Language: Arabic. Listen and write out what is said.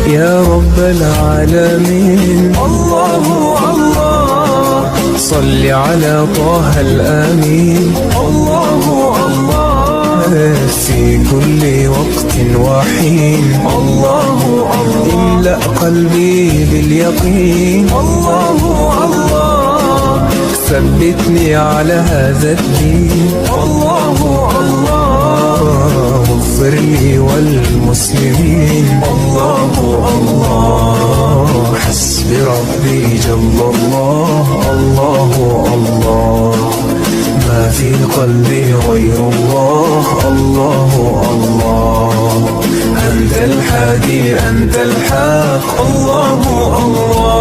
يا رب العالمين الله الله، صل على طه الأمين الله الله، في كل وقت وحين الله الله، املأ قلبي باليقين الله الله، ثبتني على هذا الدين الله الله، اغفر لي والمسلمين الله الله، حسبي ربي جل الله الله الله، ما في قلبي غير الله الله الله، أنت الحادي أنت الحق الله الله.